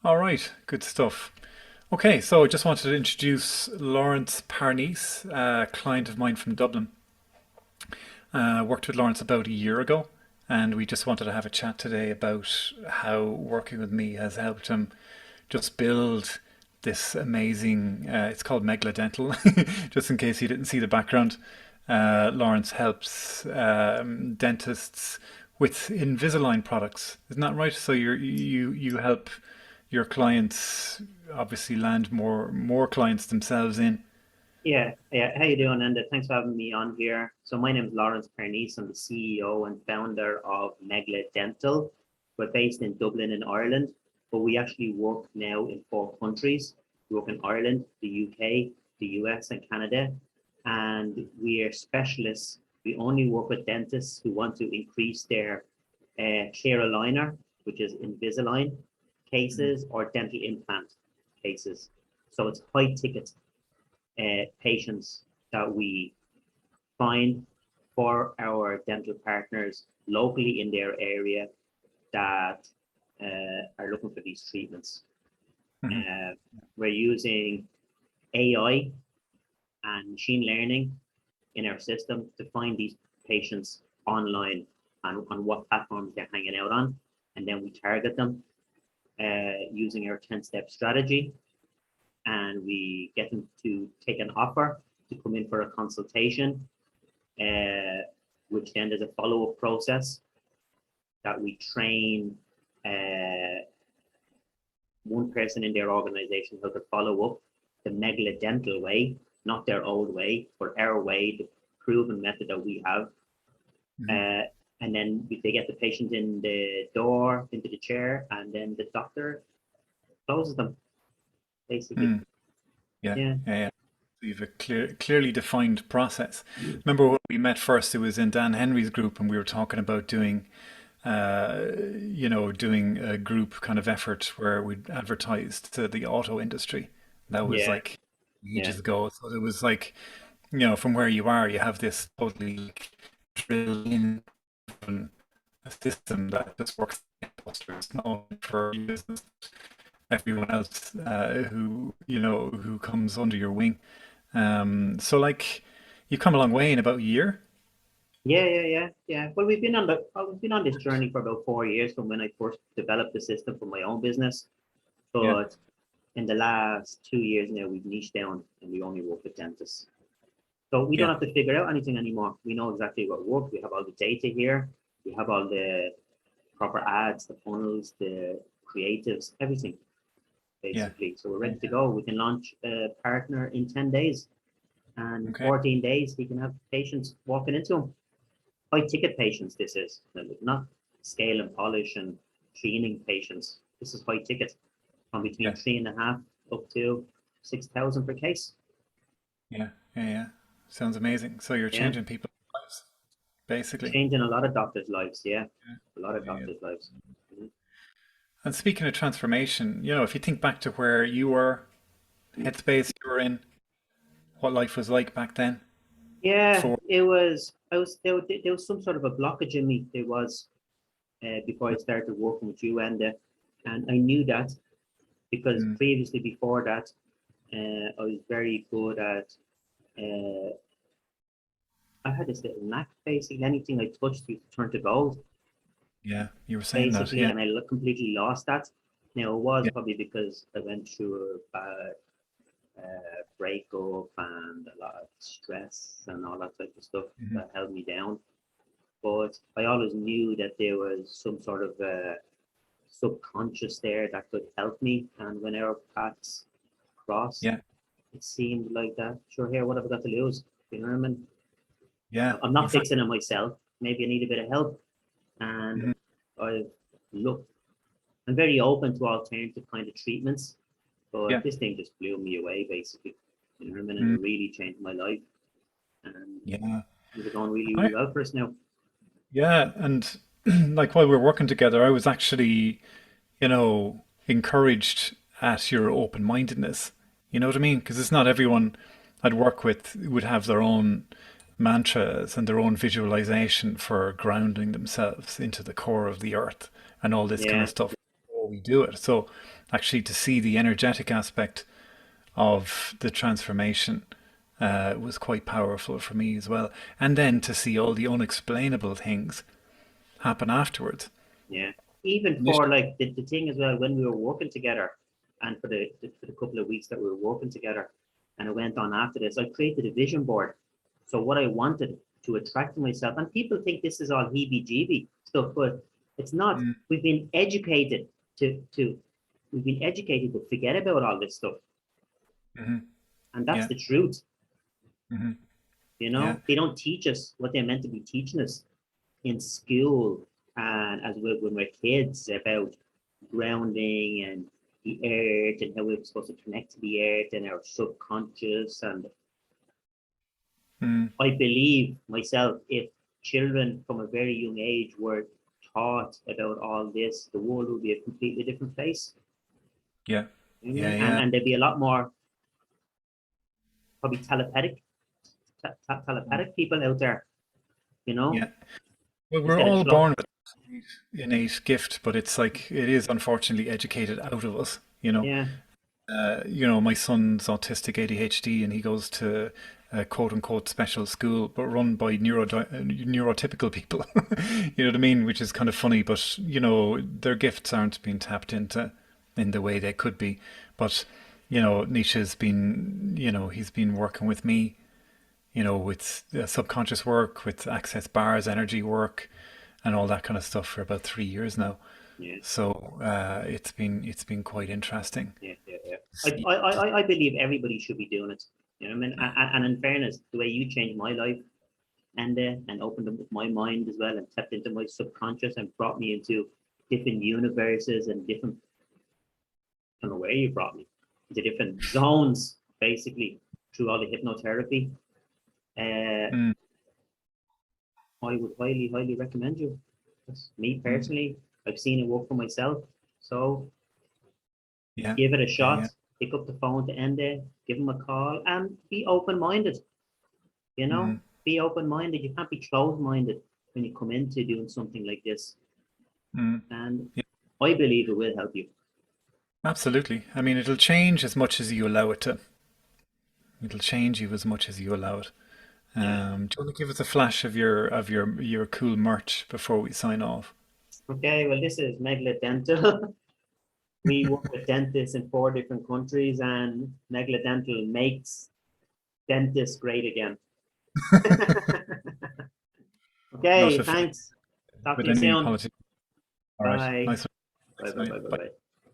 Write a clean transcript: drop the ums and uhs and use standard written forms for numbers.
All right, good stuff. Okay, so I just wanted to introduce Lawrence Parnis, a client of mine from Dublin. Worked with Lawrence about a year ago, and we just wanted to have a chat today about how working with me has helped him just build this amazing, it's called Megla Dental, just in case you didn't see the background. Lawrence helps dentists with Invisalign products. Isn't that right? So you help your clients obviously land more clients themselves in. Yeah, yeah. How you doing, Enda? Thanks for having me on here. So my name is Lawrence Parnis. I'm the CEO and founder of Megla Dental. We're based in Dublin in Ireland, but we actually work now in 4 countries. We work in Ireland, the UK, the US, and Canada. And we are specialists. We only work with dentists who want to increase their clear aligner, which is Invisalign Mhm. cases, or dental implant cases. So it's high ticket patients that we find for our dental partners locally in their area that are looking for these treatments. Mhm. Uh, we're using AI and machine learning in our system to find these patients online and on what platforms they're hanging out on. And then we target them using our 10-step strategy, and we get them to take an offer to come in for a consultation, uh, which then there's a follow-up process that we train one person in their organization how to follow up the Megla Dental way, not their old way, but our way, the proven method that we have. Mhm. Uh, and then they get the patient in the door, into the chair, and then the doctor closes them, basically. Mm. Yeah, Yeah. yeah, yeah. So you've a clearly defined process. Remember when we met first, it was in Dan Henry's group, and we were talking about doing a group kind of effort where we'd advertised to the auto industry. That was Yeah. like Yeah. ages ago. So it was like, from where you are, you have this totally like, drilled in a system that just works in clusters, not only for you, business, everyone else who comes under your wing. So like, you've come a long way in about a year. Yeah. Well, we've been on this journey for about 4 years from when I first developed the system for my own business. Yeah, But in the last 2 years now, we've niched down and we only work with dentists. So we don't yeah, have to figure out anything anymore. We know exactly what works. We have all the data here. We have all the proper ads, the funnels, the creatives, everything yeah. basically. So we're Yeah. ready to go. We can launch a partner in 10 days, and in Okay. 14 days, he can have patients walking into him. High ticket patients, this is not scale and polish and cleaning patients. This is high ticket, from between Yeah, 3.5 up to 6,000 per case. yeah, yeah, yeah. Sounds amazing. So you're Yeah, changing people's lives, basically. changing a lot of doctors' lives. Yeah, Yeah, a lot of yeah, yeah. doctors' lives. Mhm. And speaking of transformation, if you think back to where you were, headspace you were in, what life was like back then, Yeah, before. it was. There was some sort of a blockage in me. There was before I started working with you, and I knew that because Mm, previously before that, I was very good at. Uh, I had this little knack, basically. Anything I touched used to turn to gold, yeah, you were saying that. basically, Yeah, and I completely lost that. Now, it was yeah. probably because I went through a bad breakup and a lot of stress and all that type of stuff Mhm. that held me down. But I always knew that there was some sort of subconscious there that could help me. And when our paths crossed, Yeah, it seemed like that. Sure, here, what have I got to lose? You know what I mean? yeah, I'm not exactly. fixing it myself. Maybe I need a bit of help. And Mhm. I've looked, I'm very open to alternative kind of treatments, but Yeah, this thing just blew me away, basically. You know what I mean? And it mm, really changed my life. And yeah. things are going really, I, really well for us now. yeah, and like while we were working together, I was actually, encouraged at your open-mindedness. You know what I mean? Because it's not everyone I'd work with would have their own mantras and their own visualization for grounding themselves into the core of the earth and all this kind Yeah, of stuff before we do it. So actually to see the energetic aspect of the transformation was quite powerful for me as well. And then to see all the unexplainable things happen afterwards. Yeah. Even for Initially, like the thing as well, when we were working together and for the couple of weeks that we were working together and it went on after this, I created a vision board. So what I wanted to attract to myself, and people think this is all heebie-jeebie stuff, but it's not. mm, To we've been educated to forget about all this stuff. hmm, And that's yeah, the truth. hmm, You yeah, know, they don't teach us what they're meant to be teaching us in school and as when we're kids about grounding and the earth and how we're supposed to connect to the earth and our subconscious. And mm, I believe myself, if children from a very young age were taught about all this, the world would be a completely different place. yeah, You know what I yeah, mean? yeah, And there'd be a lot more probably mm, telepathic people out there, you know, yeah. Well, we're instead of all slow. born with innate gift, but it's like it is unfortunately educated out of us. Yeah, My son's autistic ADHD, and he goes to a quote unquote special school, but run by neurotypical people. You know what I mean? Which is kind of funny, but their gifts aren't being tapped into in the way they could be. But Nietzsche's been, he's been working with me, with subconscious work, with access bars, energy work, and all that kind of stuff for about 3 years now. yeah. So it's been quite interesting. Yeah, yeah, yeah. See. I believe everybody should be doing it. You know what I mean? And in fairness, the way you changed my life and opened up my mind as well and tapped into my subconscious and brought me into different universes and different, I don't know where you brought me, into different zones, basically, through all the hypnotherapy. Uh, Mm, I would highly, highly recommend you. That's me mm, personally, I've seen it work for myself. So yeah, give it a yeah, shot. yeah. Pick up the phone to Ende, give them a call, and be open-minded. You know, Mm, be open-minded. You can't be closed-minded when you come into doing something like this. mm, And yeah, I believe it will help you. absolutely. I mean, it'll change as much as you allow it to. It'll change you as much as you allow it. Yeah. Do you want to give us a flash of your cool merch before we sign off? Okay. Well, this is Megla Dental. We work with dentists in 4 different countries, and Megla Dental makes dentists great again. Not Okay. affiliated Thanks. Talk to with you any soon. politics. All right. Bye. Nice one. Bye. Thanks, Bye. mate. Bye. Bye. Bye. Bye.